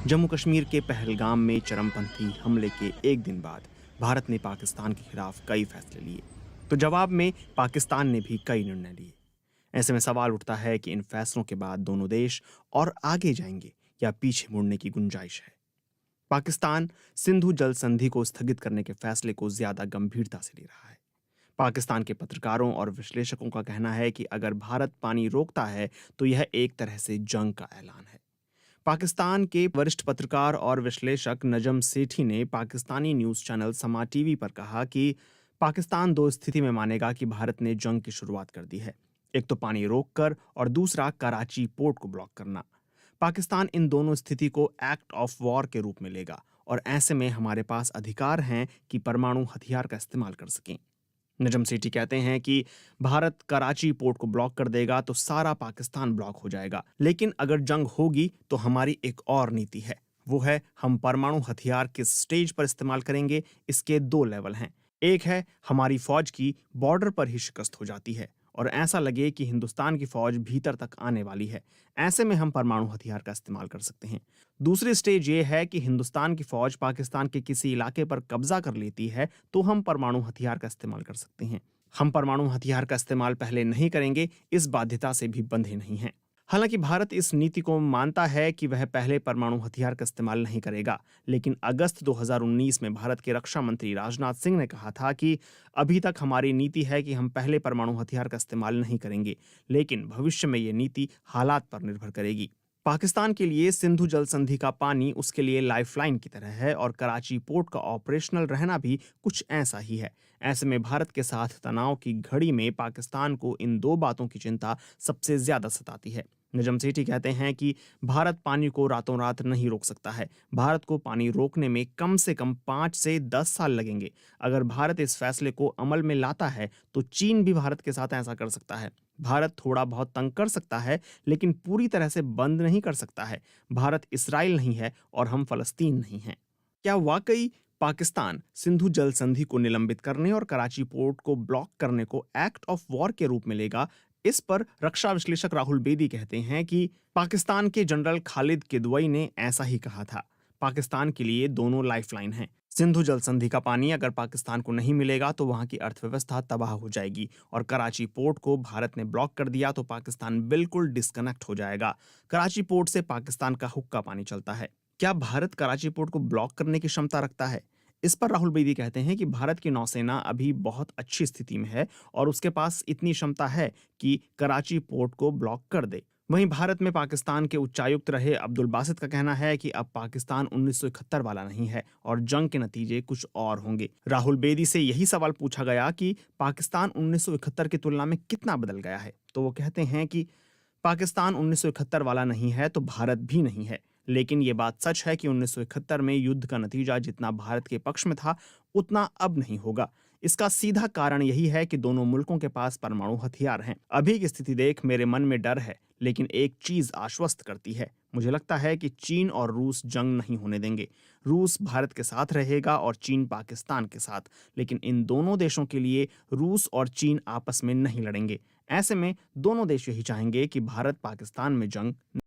जम्मू कश्मीर के पहलगाम में चरमपंथी हमले के एक दिन बाद भारत ने पाकिस्तान के खिलाफ कई फैसले लिए। तो जवाब में पाकिस्तान ने भी कई निर्णय लिए। ऐसे में सवाल उठता है कि इन फैसलों के बाद दोनों देश और आगे जाएंगे या पीछे मुड़ने की गुंजाइश है। पाकिस्तान सिंधु जल संधि को स्थगित करने के फैसले को ज्यादा गंभीरता से ले रहा है। पाकिस्तान के पत्रकारों और विश्लेषकों का कहना है कि अगर भारत पानी रोकता है तो यह एक तरह से जंग का ऐलान है। पाकिस्तान के वरिष्ठ पत्रकार और विश्लेषक नजम सेठी ने पाकिस्तानी न्यूज चैनल समा टीवी पर कहा कि पाकिस्तान दो स्थिति में मानेगा कि भारत ने जंग की शुरुआत कर दी है। एक तो पानी रोककर और दूसरा कराची पोर्ट को ब्लॉक करना। पाकिस्तान इन दोनों स्थिति को एक्ट ऑफ वॉर के रूप में लेगा और ऐसे में हमारे पास अधिकार हैं कि परमाणु हथियार का इस्तेमाल कर सकें। नजम सेठी कहते हैं कि भारत कराची पोर्ट को ब्लॉक कर देगा तो सारा पाकिस्तान ब्लॉक हो जाएगा, लेकिन अगर जंग होगी तो हमारी एक और नीति है। वो है हम परमाणु हथियार किस स्टेज पर इस्तेमाल करेंगे। इसके दो लेवल हैं। एक है हमारी फौज की बॉर्डर पर ही शिकस्त हो जाती है और ऐसा लगे कि हिंदुस्तान की फौज भीतर तक आने वाली है, ऐसे में हम परमाणु हथियार का इस्तेमाल कर सकते हैं। दूसरी स्टेज ये है कि हिंदुस्तान की फौज पाकिस्तान के किसी इलाके पर कब्जा कर लेती है तो हम परमाणु हथियार का इस्तेमाल कर सकते हैं। हम परमाणु हथियार का इस्तेमाल पहले नहीं करेंगे, इस बाध्यता से भी बंधे नहीं हैं। हालांकि भारत इस नीति को मानता है कि वह पहले परमाणु हथियार का इस्तेमाल नहीं करेगा, लेकिन अगस्त 2019 में भारत के रक्षा मंत्री राजनाथ सिंह ने कहा था कि अभी तक हमारी नीति है कि हम पहले परमाणु हथियार का इस्तेमाल नहीं करेंगे, लेकिन भविष्य में ये नीति हालात पर निर्भर करेगी। पाकिस्तान के लिए सिंधु जल संधि का पानी उसके लिए लाइफलाइन की तरह है और कराची पोर्ट का ऑपरेशनल रहना भी कुछ ऐसा ही है। ऐसे में भारत के साथ तनाव की घड़ी में पाकिस्तान को इन दो बातों की चिंता सबसे ज्यादा सताती है। नजम सेठी कहते हैं कि भारत पानी को रातों रात नहीं रोक सकता है। भारत को पानी रोकने में कम से कम 5 से 10 साल लगेंगे। अगर भारत इस फैसले को अमल में लाता है तो चीन भी भारत के साथ ऐसा कर सकता है। भारत थोड़ा बहुत तंग कर सकता है, लेकिन पूरी तरह से बंद नहीं कर सकता है। भारत इसराइल नहीं है और हम फलस्तीन नहीं हैं। क्या वाकई पाकिस्तान सिंधु जल संधि को निलंबित करने और कराची पोर्ट को ब्लॉक करने को एक्ट ऑफ वॉर के रूप में लेगा? इस पर रक्षा विश्लेषक राहुल बेदी कहते हैं कि पाकिस्तान के जनरल खालिद किदवई ने ऐसा ही कहा था। पाकिस्तान के लिए दोनों लाइफलाइन हैं। सिंधु जल संधि का पानी अगर पाकिस्तान को नहीं मिलेगा तो वहां की अर्थव्यवस्था तबाह हो जाएगी और कराची पोर्ट को भारत ने ब्लॉक कर दिया तो पाकिस्तान बिल्कुल डिस्कनेक्ट हो जाएगा। कराची पोर्ट से पाकिस्तान का हुक्का पानी चलता है। क्या भारत कराची पोर्ट को ब्लॉक करने की क्षमता रखता है? इस पर राहुल बेदी कहते हैं कि भारत की नौसेना अभी बहुत अच्छी स्थिति में है और उसके पास इतनी क्षमता है कि कराची पोर्ट को ब्लॉक कर दे। वहीं भारत में पाकिस्तान के उच्चायुक्त रहे अब्दुल बासित का कहना है कि अब पाकिस्तान 1971 वाला नहीं है और जंग के नतीजे कुछ और होंगे। राहुल बेदी से यही सवाल पूछा गया कि पाकिस्तान 1971 की तुलना में कितना बदल गया है, तो वो कहते हैं कि पाकिस्तान 1971 वाला नहीं है तो भारत भी नहीं है, लेकिन ये बात सच है कि 1971 में युद्ध का नतीजा जितना भारत के पक्ष में था उतना अब नहीं होगा। इसका सीधा कारण यही है कि दोनों मुल्कों के पास परमाणु हथियार हैं। अभी की स्थिति देख मेरे मन में डर है, लेकिन एक चीज आश्वस्त करती है। मुझे लगता है कि चीन और रूस जंग नहीं होने देंगे। रूस भारत के साथ रहेगा और चीन पाकिस्तान के साथ, लेकिन इन दोनों देशों के लिए रूस और चीन आपस में नहीं लड़ेंगे। ऐसे में दोनों देश यही चाहेंगे कि भारत पाकिस्तान में जंग